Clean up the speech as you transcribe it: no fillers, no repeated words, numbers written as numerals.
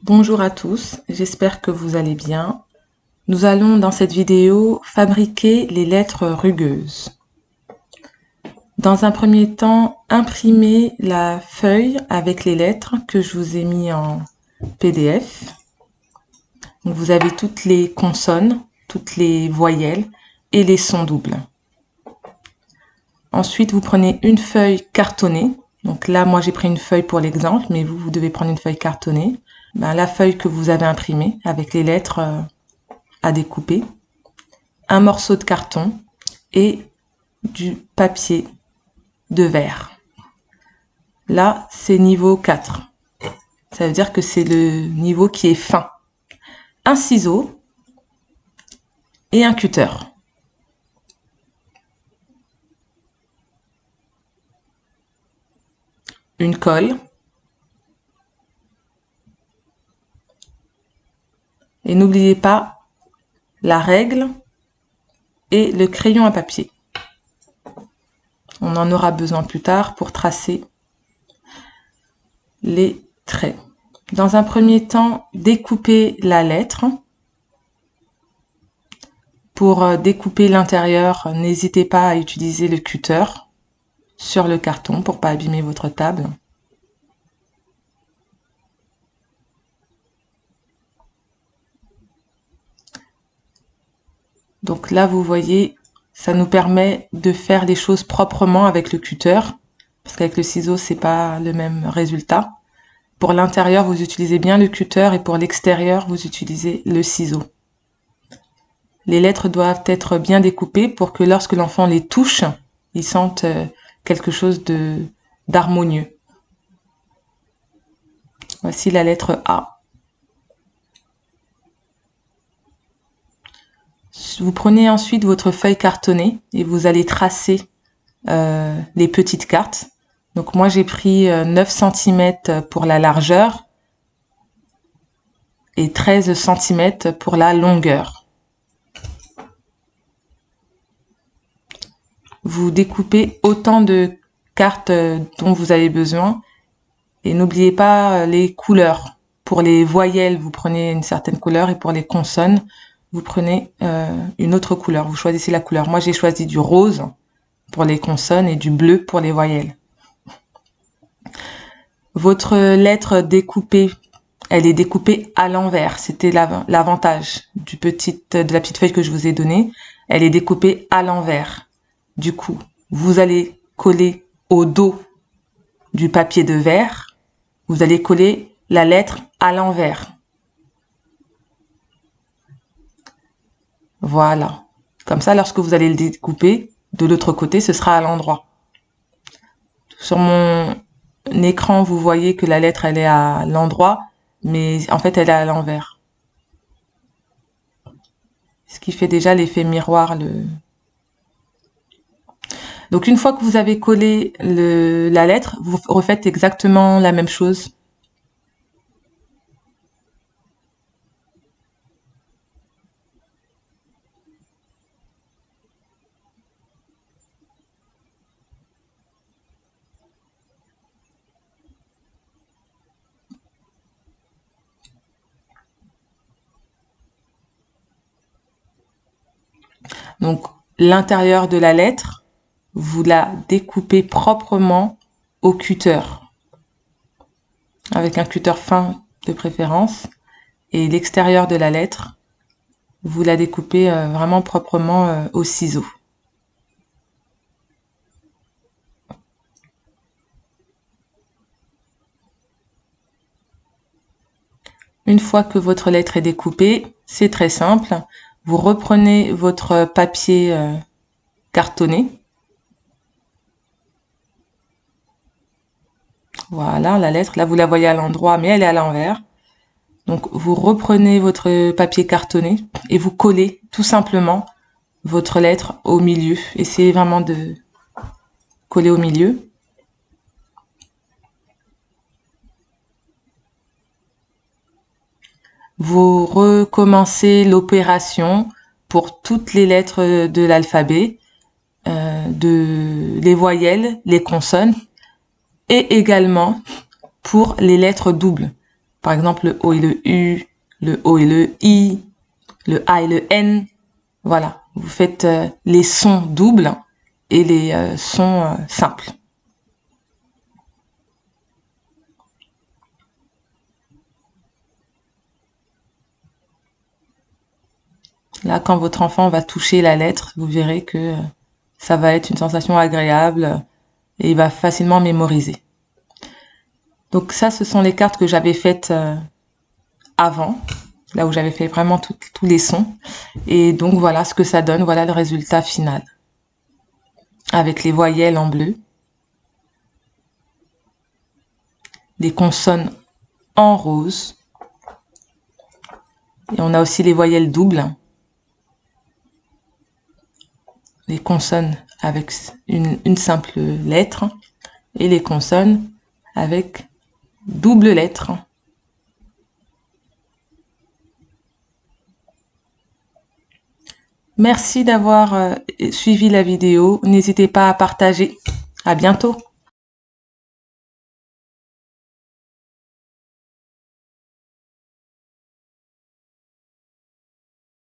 Bonjour à tous, j'espère que vous allez bien. Nous allons dans cette vidéo fabriquer les lettres rugueuses. Dans un premier temps, imprimer la feuille avec les lettres que je vous ai mis en PDF. Donc vous avez toutes les consonnes, toutes les voyelles et les sons doubles. Ensuite, vous prenez une feuille cartonnée. Donc là, moi j'ai pris une feuille pour l'exemple, mais vous devez prendre une feuille cartonnée. La feuille que vous avez imprimée avec les lettres à découper, un morceau de carton et du papier de verre. Là, c'est niveau 4. Ça veut dire que c'est le niveau qui est fin. Un ciseau et un cutter. Une colle. Et n'oubliez pas la règle et le crayon à papier. On en aura besoin plus tard pour tracer les traits. Dans un premier temps, découpez la lettre. Pour découper l'intérieur, n'hésitez pas à utiliser le cutter sur le carton pour pas abîmer votre table. Donc là, vous voyez, ça nous permet de faire les choses proprement avec le cutter, parce qu'avec le ciseau, c'est pas le même résultat. Pour l'intérieur, vous utilisez bien le cutter et pour l'extérieur, vous utilisez le ciseau. Les lettres doivent être bien découpées pour que lorsque l'enfant les touche, il sente quelque chose d'harmonieux. Voici la lettre A. Vous prenez ensuite votre feuille cartonnée et vous allez tracer les petites cartes. Donc moi j'ai pris 9 cm pour la largeur et 13 cm pour la longueur. Vous découpez autant de cartes dont vous avez besoin et n'oubliez pas les couleurs. Pour les voyelles, vous prenez une certaine couleur et pour les consonnes, vous prenez une autre couleur. Vous choisissez la couleur. Moi j'ai choisi du rose pour les consonnes et du bleu pour les voyelles. Votre lettre découpée, elle est découpée à l'envers. C'était l'avantage de la petite feuille que je vous ai donnée. Elle est découpée à l'envers. Du coup, vous allez coller au dos du papier de verre. Vous allez coller la lettre à l'envers. Voilà. Comme ça, lorsque vous allez le découper, de l'autre côté, ce sera à l'endroit. Sur mon écran, vous voyez que la lettre, elle est à l'endroit, mais en fait, elle est à l'envers. Ce qui fait déjà l'effet miroir. Donc, une fois que vous avez collé la lettre, vous refaites exactement la même chose. Donc, l'intérieur de la lettre, vous la découpez proprement au cutter, avec un cutter fin de préférence. Et l'extérieur de la lettre, vous la découpez vraiment proprement au ciseau. Une fois que votre lettre est découpée, c'est très simple. Vous reprenez votre papier cartonné. Voilà, la lettre, là vous la voyez à l'endroit, mais elle est à l'envers. Donc vous reprenez votre papier cartonné et vous collez tout simplement votre lettre au milieu. Essayez vraiment de coller au milieu. Vous recommencez l'opération pour toutes les lettres de l'alphabet, les voyelles, les consonnes et également pour les lettres doubles. Par exemple, le O et le U, le O et le I, le A et le N. Voilà, vous faites les sons doubles et les sons simples. Là, quand votre enfant va toucher la lettre, vous verrez que ça va être une sensation agréable et il va facilement mémoriser. Donc ça, ce sont les cartes que j'avais faites avant, là où j'avais fait vraiment tous les sons. Et donc voilà ce que ça donne, voilà le résultat final. Avec les voyelles en bleu, les consonnes en rose, et on a aussi les voyelles doubles, les consonnes avec une simple lettre, et les consonnes avec double lettre. Merci d'avoir suivi la vidéo. N'hésitez pas à partager. À bientôt.